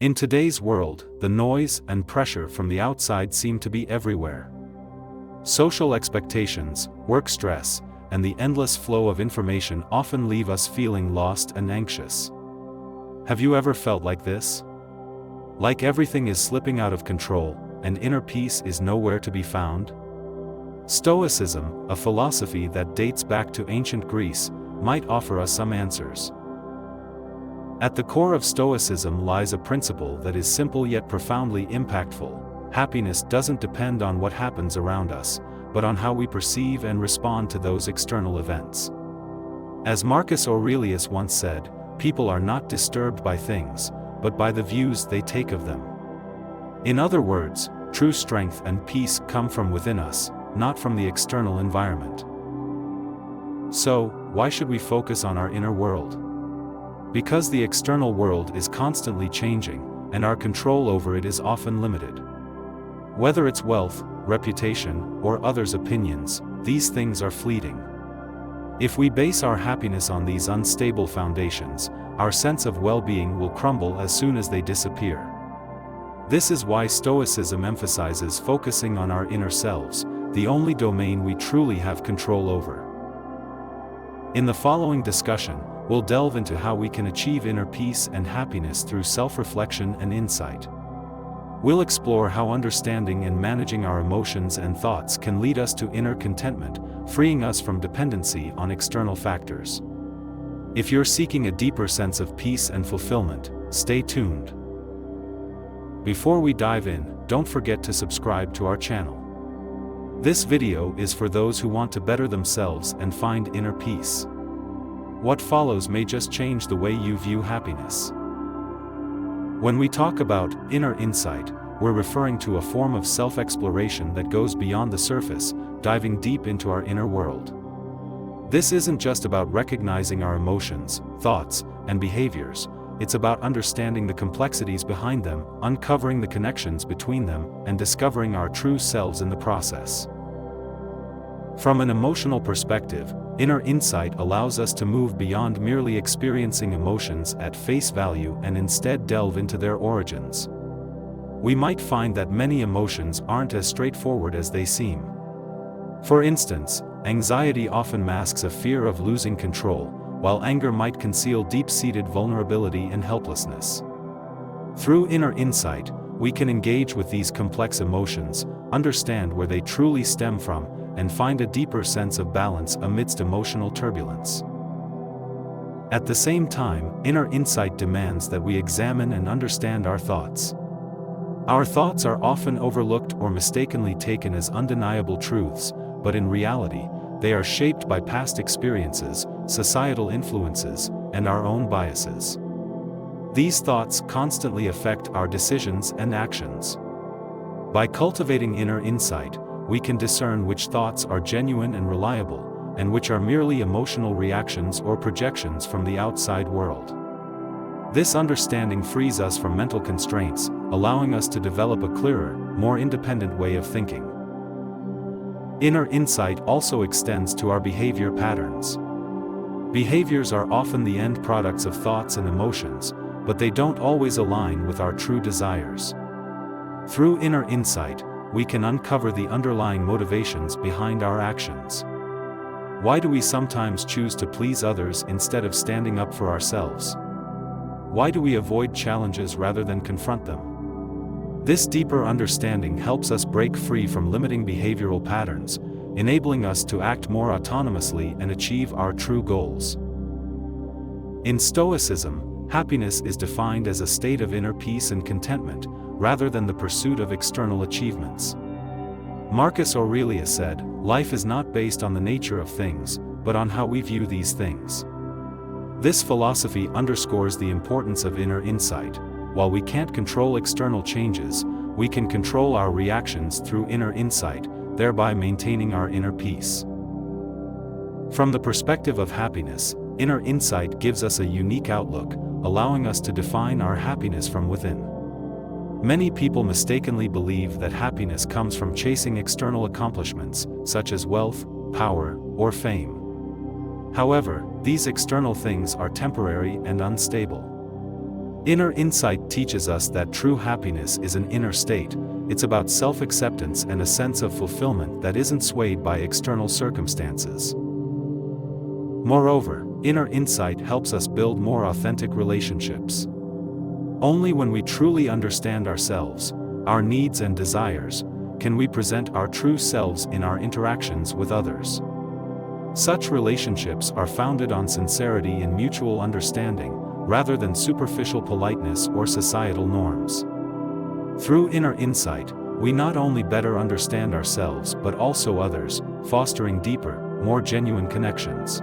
In today's world, the noise and pressure from the outside seem to be everywhere. Social expectations, work stress, and the endless flow of information often leave us feeling lost and anxious. Have you ever felt like this? Like everything is slipping out of control, and inner peace is nowhere to be found? Stoicism, a philosophy that dates back to ancient Greece, might offer us some answers. At the core of Stoicism lies a principle that is simple yet profoundly impactful. Happiness doesn't depend on what happens around us, but on how we perceive and respond to those external events. As Marcus Aurelius once said, people are not disturbed by things, but by the views they take of them. In other words, true strength and peace come from within us, not from the external environment. So, why should we focus on our inner world? Because the external world is constantly changing, and our control over it is often limited. Whether it's wealth, reputation, or others' opinions, these things are fleeting. If we base our happiness on these unstable foundations, our sense of well-being will crumble as soon as they disappear. This is why Stoicism emphasizes focusing on our inner selves, the only domain we truly have control over. In the following discussion, we'll delve into how we can achieve inner peace and happiness through self-reflection and insight. We'll explore how understanding and managing our emotions and thoughts can lead us to inner contentment, freeing us from dependency on external factors. If you're seeking a deeper sense of peace and fulfillment, stay tuned. Before we dive in, don't forget to subscribe to our channel. This video is for those who want to better themselves and find inner peace. What follows may just change the way you view happiness. When we talk about inner insight, we're referring to a form of self-exploration that goes beyond the surface, diving deep into our inner world. This isn't just about recognizing our emotions, thoughts, and behaviors. It's about understanding the complexities behind them, uncovering the connections between them, and discovering our true selves in the process. From an emotional perspective, inner insight allows us to move beyond merely experiencing emotions at face value and instead delve into their origins. We might find that many emotions aren't as straightforward as they seem. For instance, anxiety often masks a fear of losing control, while anger might conceal deep-seated vulnerability and helplessness. Through inner insight, we can engage with these complex emotions, understand where they truly stem from, and find a deeper sense of balance amidst emotional turbulence. At the same time, inner insight demands that we examine and understand our thoughts. Our thoughts are often overlooked or mistakenly taken as undeniable truths, but in reality, they are shaped by past experiences, societal influences, and our own biases. These thoughts constantly affect our decisions and actions. By cultivating inner insight, we can discern which thoughts are genuine and reliable, and which are merely emotional reactions or projections from the outside world. This understanding frees us from mental constraints, allowing us to develop a clearer, more independent way of thinking. Inner insight also extends to our behavior patterns. Behaviors are often the end products of thoughts and emotions, but they don't always align with our true desires. Through inner insight, we can uncover the underlying motivations behind our actions. Why do we sometimes choose to please others instead of standing up for ourselves? Why do we avoid challenges rather than confront them? This deeper understanding helps us break free from limiting behavioral patterns, enabling us to act more autonomously and achieve our true goals. In Stoicism, happiness is defined as a state of inner peace and contentment, rather than the pursuit of external achievements. Marcus Aurelius said, "Life is not based on the nature of things, but on how we view these things." This philosophy underscores the importance of inner insight. While we can't control external changes, we can control our reactions through inner insight, thereby maintaining our inner peace. From the perspective of happiness, inner insight gives us a unique outlook, allowing us to define our happiness from within. Many people mistakenly believe that happiness comes from chasing external accomplishments, such as wealth, power, or fame. However, these external things are temporary and unstable. Inner insight teaches us that true happiness is an inner state. It's about self-acceptance and a sense of fulfillment that isn't swayed by external circumstances. Moreover, inner insight helps us build more authentic relationships. Only when we truly understand ourselves, our needs and desires, can we present our true selves in our interactions with others. Such relationships are founded on sincerity and mutual understanding, rather than superficial politeness or societal norms. Through inner insight, we not only better understand ourselves but also others, fostering deeper, more genuine connections.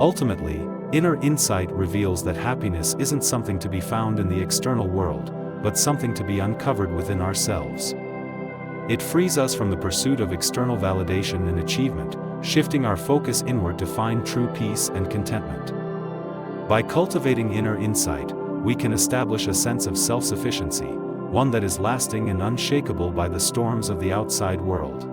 Ultimately, inner insight reveals that happiness isn't something to be found in the external world, but something to be uncovered within ourselves. It frees us from the pursuit of external validation and achievement, shifting our focus inward to find true peace and contentment. By cultivating inner insight, we can establish a sense of self-sufficiency, one that is lasting and unshakable by the storms of the outside world.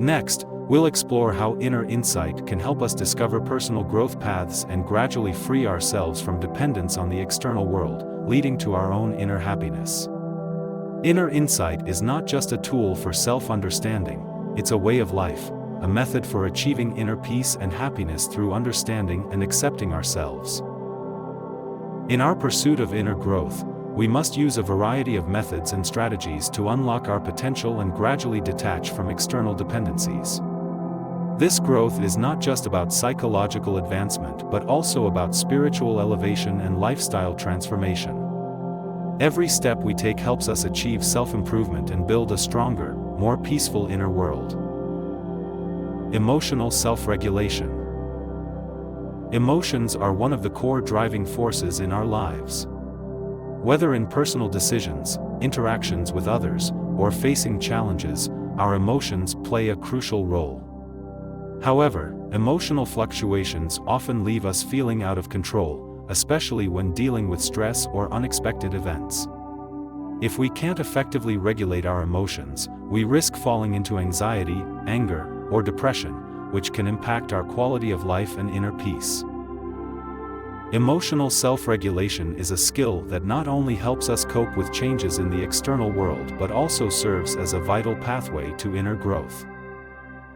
Next, we'll explore how inner insight can help us discover personal growth paths and gradually free ourselves from dependence on the external world, leading to our own inner happiness. Inner insight is not just a tool for self-understanding, it's a way of life, a method for achieving inner peace and happiness through understanding and accepting ourselves. In our pursuit of inner growth, we must use a variety of methods and strategies to unlock our potential and gradually detach from external dependencies. This growth is not just about psychological advancement but also about spiritual elevation and lifestyle transformation. Every step we take helps us achieve self-improvement and build a stronger, more peaceful inner world. Emotional self-regulation. Emotions are one of the core driving forces in our lives. Whether in personal decisions, interactions with others, or facing challenges, our emotions play a crucial role. However, emotional fluctuations often leave us feeling out of control, especially when dealing with stress or unexpected events. If we can't effectively regulate our emotions, we risk falling into anxiety, anger, or depression, which can impact our quality of life and inner peace. Emotional self-regulation is a skill that not only helps us cope with changes in the external world but also serves as a vital pathway to inner growth.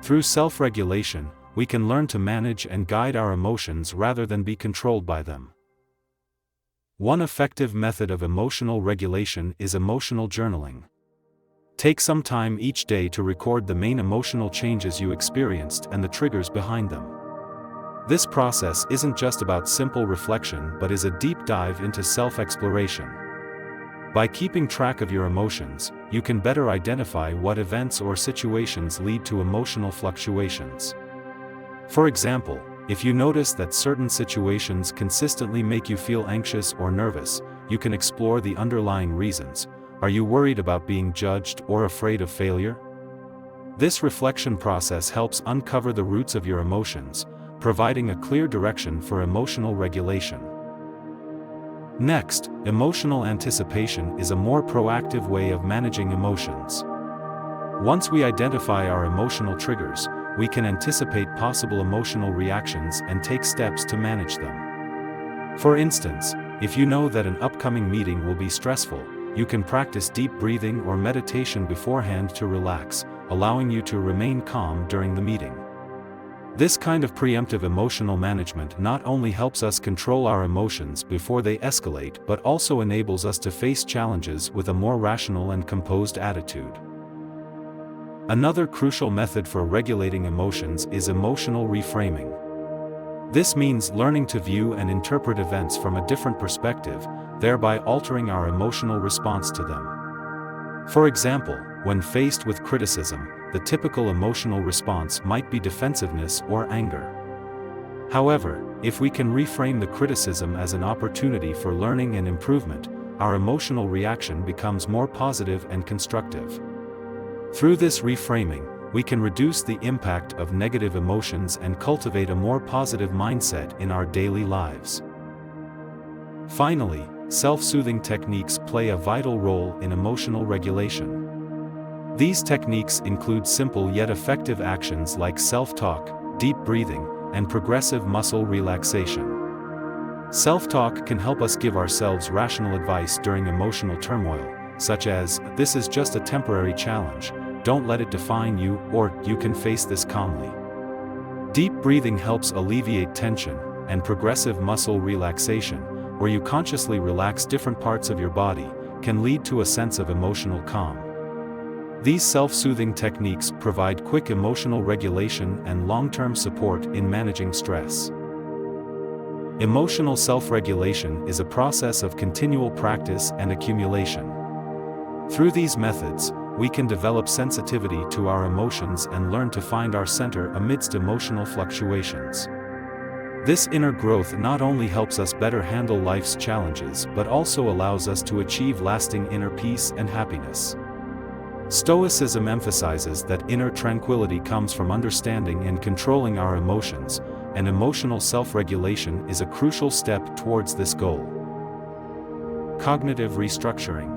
Through self-regulation, we can learn to manage and guide our emotions rather than be controlled by them. One effective method of emotional regulation is emotional journaling. Take some time each day to record the main emotional changes you experienced and the triggers behind them. This process isn't just about simple reflection but is a deep dive into self-exploration. By keeping track of your emotions, you can better identify what events or situations lead to emotional fluctuations. For example, if you notice that certain situations consistently make you feel anxious or nervous, you can explore the underlying reasons. Are you worried about being judged or afraid of failure? This reflection process helps uncover the roots of your emotions, providing a clear direction for emotional regulation. Next, emotional anticipation is a more proactive way of managing emotions. Once we identify our emotional triggers, we can anticipate possible emotional reactions and take steps to manage them. For instance, if you know that an upcoming meeting will be stressful, you can practice deep breathing or meditation beforehand to relax, allowing you to remain calm during the meeting. This kind of preemptive emotional management not only helps us control our emotions before they escalate but also enables us to face challenges with a more rational and composed attitude. Another crucial method for regulating emotions is emotional reframing. This means learning to view and interpret events from a different perspective, thereby altering our emotional response to them. For example, when faced with criticism, the typical emotional response might be defensiveness or anger. However, if we can reframe the criticism as an opportunity for learning and improvement, our emotional reaction becomes more positive and constructive. Through this reframing, we can reduce the impact of negative emotions and cultivate a more positive mindset in our daily lives. Finally, self-soothing techniques play a vital role in emotional regulation. These techniques include simple yet effective actions like self-talk, deep breathing, and progressive muscle relaxation. Self-talk can help us give ourselves rational advice during emotional turmoil, such as, "This is just a temporary challenge, don't let it define you," or "You can face this calmly." Deep breathing helps alleviate tension, and progressive muscle relaxation, where you consciously relax different parts of your body, can lead to a sense of emotional calm. These self-soothing techniques provide quick emotional regulation and long-term support in managing stress. Emotional self-regulation is a process of continual practice and accumulation. Through these methods, we can develop sensitivity to our emotions and learn to find our center amidst emotional fluctuations. This inner growth not only helps us better handle life's challenges but also allows us to achieve lasting inner peace and happiness. Stoicism emphasizes that inner tranquility comes from understanding and controlling our emotions, and emotional self-regulation is a crucial step towards this goal. Cognitive restructuring.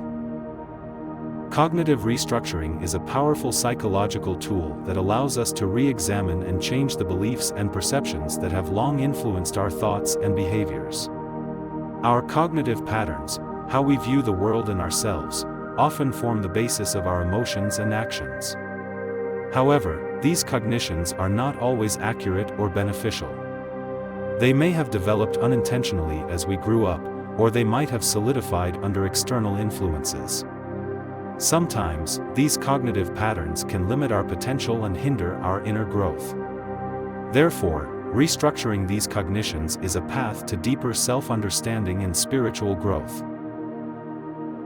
Cognitive restructuring is a powerful psychological tool that allows us to re-examine and change the beliefs and perceptions that have long influenced our thoughts and behaviors. Our cognitive patterns, how we view the world and ourselves, often form the basis of our emotions and actions. However, these cognitions are not always accurate or beneficial. They may have developed unintentionally as we grew up, or they might have solidified under external influences. Sometimes, these cognitive patterns can limit our potential and hinder our inner growth. Therefore, restructuring these cognitions is a path to deeper self-understanding and spiritual growth.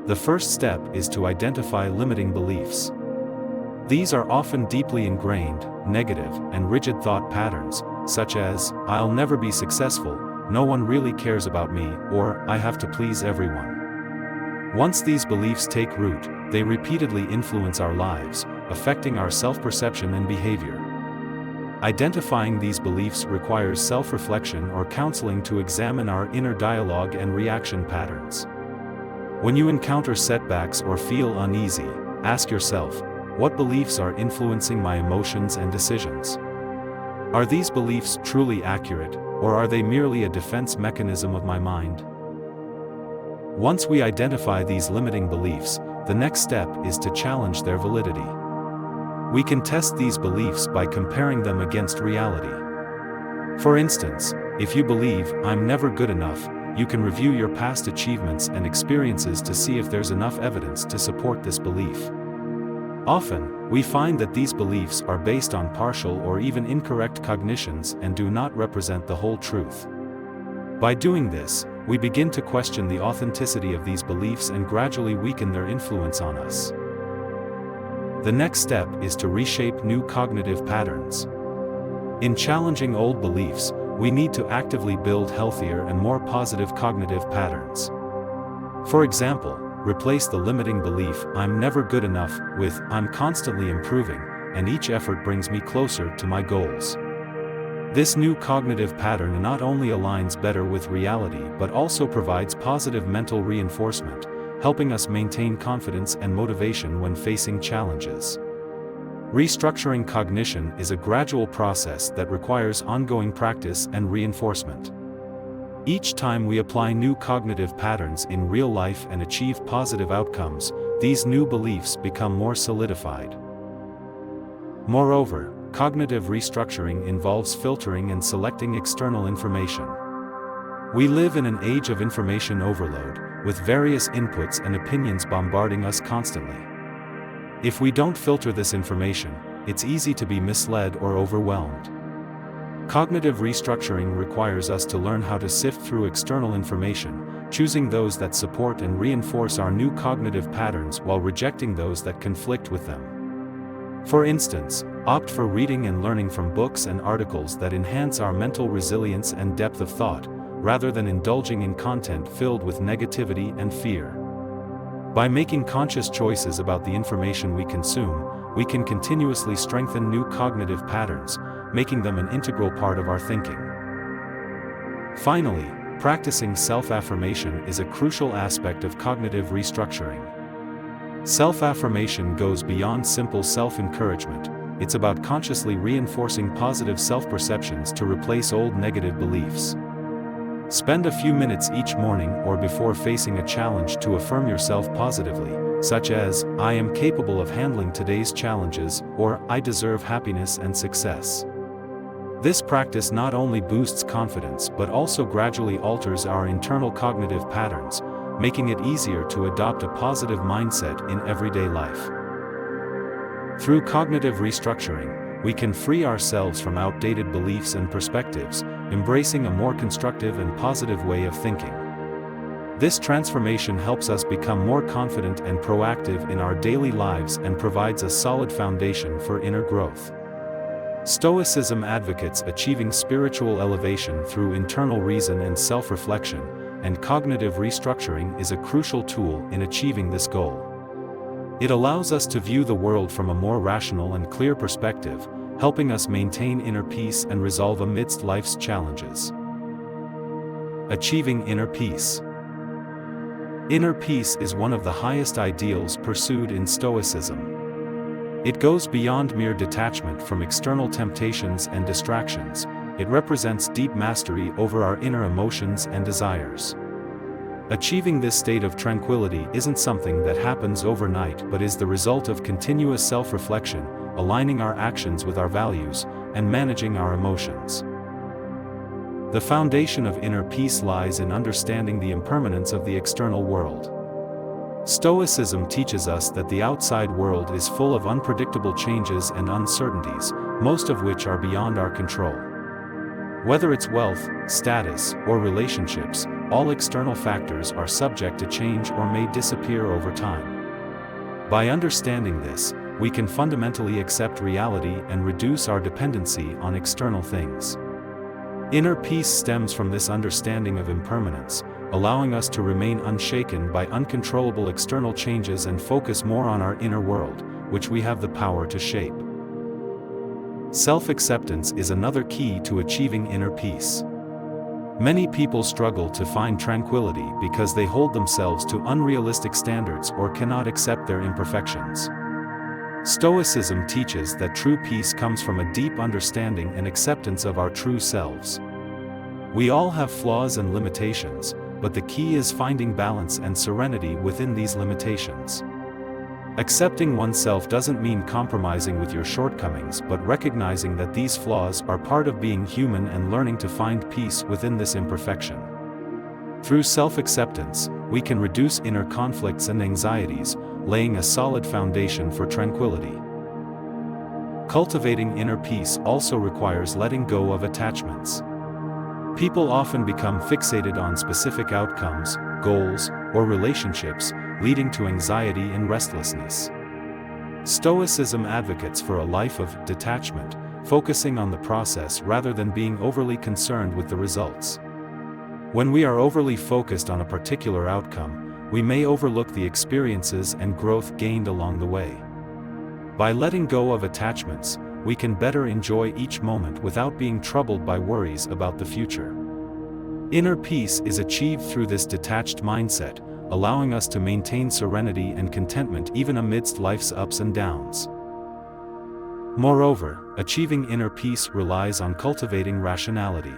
The first step is to identify limiting beliefs. These are often deeply ingrained, negative, and rigid thought patterns, such as, "I'll never be successful," "No one really cares about me," or "I have to please everyone." Once these beliefs take root, they repeatedly influence our lives, affecting our self-perception and behavior. Identifying these beliefs requires self-reflection or counseling to examine our inner dialogue and reaction patterns. When you encounter setbacks or feel uneasy, ask yourself, what beliefs are influencing my emotions and decisions? Are these beliefs truly accurate, or are they merely a defense mechanism of my mind? Once we identify these limiting beliefs, the next step is to challenge their validity. We can test these beliefs by comparing them against reality. For instance, if you believe, "I'm never good enough," you can review your past achievements and experiences to see if there's enough evidence to support this belief. Often, we find that these beliefs are based on partial or even incorrect cognitions and do not represent the whole truth. By doing this, we begin to question the authenticity of these beliefs and gradually weaken their influence on us. The next step is to reshape new cognitive patterns. In challenging old beliefs, we need to actively build healthier and more positive cognitive patterns. For example, replace the limiting belief, "I'm never good enough," with, "I'm constantly improving, and each effort brings me closer to my goals." This new cognitive pattern not only aligns better with reality but also provides positive mental reinforcement, helping us maintain confidence and motivation when facing challenges. Restructuring cognition is a gradual process that requires ongoing practice and reinforcement. Each time we apply new cognitive patterns in real life and achieve positive outcomes, these new beliefs become more solidified. Moreover, cognitive restructuring involves filtering and selecting external information. We live in an age of information overload, with various inputs and opinions bombarding us constantly. If we don't filter this information, it's easy to be misled or overwhelmed. Cognitive restructuring requires us to learn how to sift through external information, choosing those that support and reinforce our new cognitive patterns while rejecting those that conflict with them. For instance, opt for reading and learning from books and articles that enhance our mental resilience and depth of thought, rather than indulging in content filled with negativity and fear. By making conscious choices about the information we consume, we can continuously strengthen new cognitive patterns, making them an integral part of our thinking. Finally, practicing self-affirmation is a crucial aspect of cognitive restructuring. Self-affirmation goes beyond simple self-encouragement. It's about consciously reinforcing positive self-perceptions to replace old negative beliefs. Spend a few minutes each morning or before facing a challenge to affirm yourself positively, such as, "I am capable of handling today's challenges," or "I deserve happiness and success." This practice not only boosts confidence but also gradually alters our internal cognitive patterns, making it easier to adopt a positive mindset in everyday life. Through cognitive restructuring, we can free ourselves from outdated beliefs and perspectives, embracing a more constructive and positive way of thinking. This transformation helps us become more confident and proactive in our daily lives and provides a solid foundation for inner growth. Stoicism advocates achieving spiritual elevation through internal reason and self-reflection, and cognitive restructuring is a crucial tool in achieving this goal. It allows us to view the world from a more rational and clear perspective, helping us maintain inner peace and resolve amidst life's challenges. Achieving inner peace. Inner peace is one of the highest ideals pursued in Stoicism. It goes beyond mere detachment from external temptations and distractions. It represents deep mastery over our inner emotions and desires. Achieving this state of tranquility isn't something that happens overnight but is the result of continuous self-reflection, aligning our actions with our values, and managing our emotions. The foundation of inner peace lies in understanding the impermanence of the external world. Stoicism teaches us that the outside world is full of unpredictable changes and uncertainties, most of which are beyond our control. Whether it's wealth, status, or relationships, all external factors are subject to change or may disappear over time. By understanding this, we can fundamentally accept reality and reduce our dependency on external things. Inner peace stems from this understanding of impermanence, allowing us to remain unshaken by uncontrollable external changes and focus more on our inner world, which we have the power to shape. Self-acceptance is another key to achieving inner peace. Many people struggle to find tranquility because they hold themselves to unrealistic standards or cannot accept their imperfections. Stoicism teaches that true peace comes from a deep understanding and acceptance of our true selves. We all have flaws and limitations, but the key is finding balance and serenity within these limitations. Accepting oneself doesn't mean compromising with your shortcomings but recognizing that these flaws are part of being human and learning to find peace within this imperfection. Through self-acceptance, we can reduce inner conflicts and anxieties, laying a solid foundation for tranquility. Cultivating inner peace also requires letting go of attachments. People often become fixated on specific outcomes, goals, or relationships, leading to anxiety and restlessness. Stoicism advocates for a life of detachment, focusing on the process rather than being overly concerned with the results. When we are overly focused on a particular outcome, we may overlook the experiences and growth gained along the way. By letting go of attachments, we can better enjoy each moment without being troubled by worries about the future. Inner peace is achieved through this detached mindset, allowing us to maintain serenity and contentment even amidst life's ups and downs. Moreover, achieving inner peace relies on cultivating rationality.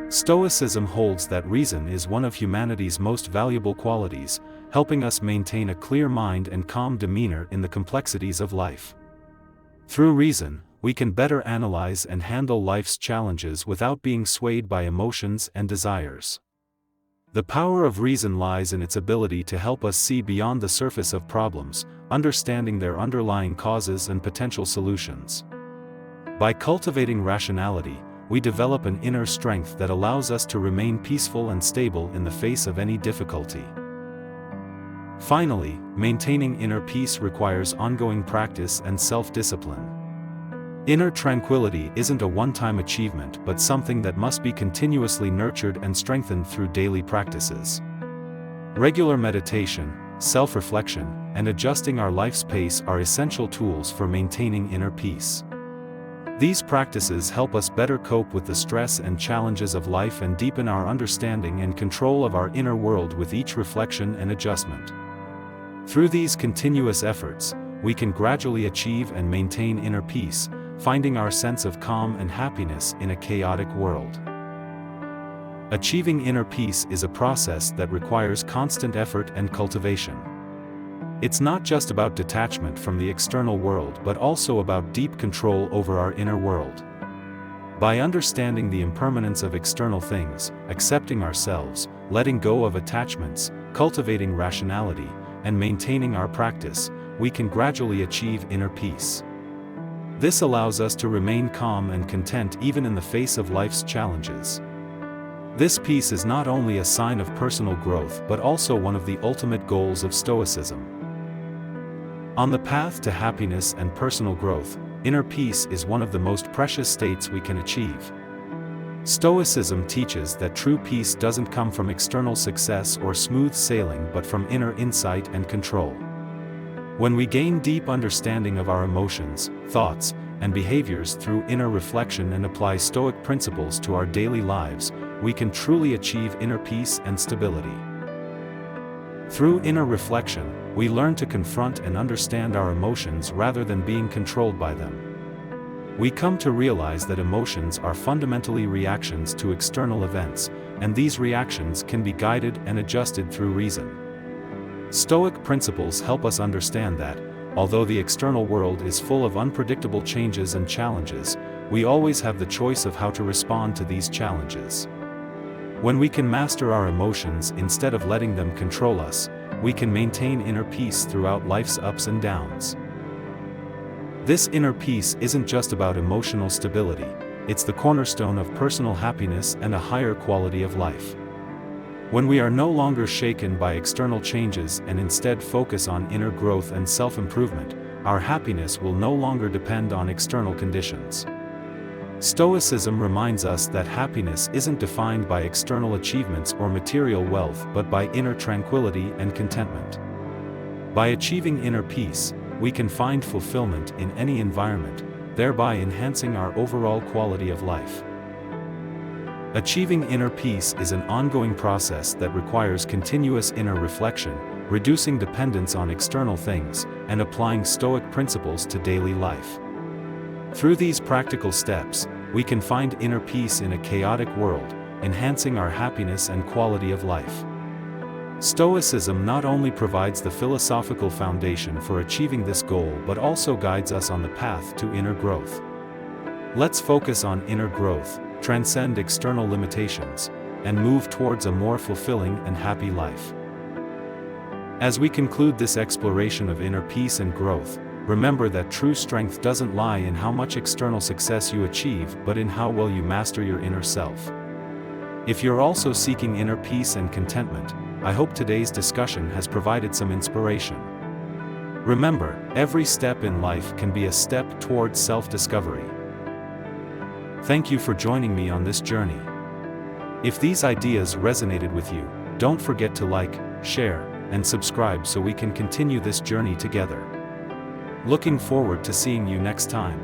Stoicism holds that reason is one of humanity's most valuable qualities, helping us maintain a clear mind and calm demeanor in the complexities of life. Through reason, we can better analyze and handle life's challenges without being swayed by emotions and desires. The power of reason lies in its ability to help us see beyond the surface of problems, understanding their underlying causes and potential solutions. By cultivating rationality, we develop an inner strength that allows us to remain peaceful and stable in the face of any difficulty. Finally, maintaining inner peace requires ongoing practice and self-discipline. Inner tranquility isn't a one-time achievement but something that must be continuously nurtured and strengthened through daily practices. Regular meditation, self-reflection, and adjusting our life's pace are essential tools for maintaining inner peace. These practices help us better cope with the stress and challenges of life and deepen our understanding and control of our inner world with each reflection and adjustment. Through these continuous efforts, we can gradually achieve and maintain inner peace, finding our sense of calm and happiness in a chaotic world. Achieving inner peace is a process that requires constant effort and cultivation. It's not just about detachment from the external world but also about deep control over our inner world. By understanding the impermanence of external things, accepting ourselves, letting go of attachments, cultivating rationality, and maintaining our practice, we can gradually achieve inner peace. This allows us to remain calm and content even in the face of life's challenges. This peace is not only a sign of personal growth but also one of the ultimate goals of Stoicism. On the path to happiness and personal growth, inner peace is one of the most precious states we can achieve. Stoicism teaches that true peace doesn't come from external success or smooth sailing but from inner insight and control. When we gain deep understanding of our emotions, thoughts, and behaviors through inner reflection and apply Stoic principles to our daily lives, we can truly achieve inner peace and stability. Through inner reflection, we learn to confront and understand our emotions rather than being controlled by them. We come to realize that emotions are fundamentally reactions to external events, and these reactions can be guided and adjusted through reason. Stoic principles help us understand that, although the external world is full of unpredictable changes and challenges, we always have the choice of how to respond to these challenges. When we can master our emotions instead of letting them control us, we can maintain inner peace throughout life's ups and downs. This inner peace isn't just about emotional stability, it's the cornerstone of personal happiness and a higher quality of life. When we are no longer shaken by external changes and instead focus on inner growth and self-improvement, our happiness will no longer depend on external conditions. Stoicism reminds us that happiness isn't defined by external achievements or material wealth but by inner tranquility and contentment. By achieving inner peace, we can find fulfillment in any environment, thereby enhancing our overall quality of life. Achieving inner peace is an ongoing process that requires continuous inner reflection, reducing dependence on external things, and applying Stoic principles to daily life. Through these practical steps, we can find inner peace in a chaotic world, enhancing our happiness and quality of life. Stoicism not only provides the philosophical foundation for achieving this goal but also guides us on the path to inner growth. Let's focus on inner growth, transcend external limitations, and move towards a more fulfilling and happy life. As we conclude this exploration of inner peace and growth, remember that true strength doesn't lie in how much external success you achieve but in how well you master your inner self. If you're also seeking inner peace and contentment, I hope today's discussion has provided some inspiration. Remember, every step in life can be a step towards self-discovery. Thank you for joining me on this journey. If these ideas resonated with you, don't forget to like, share, and subscribe so we can continue this journey together. Looking forward to seeing you next time.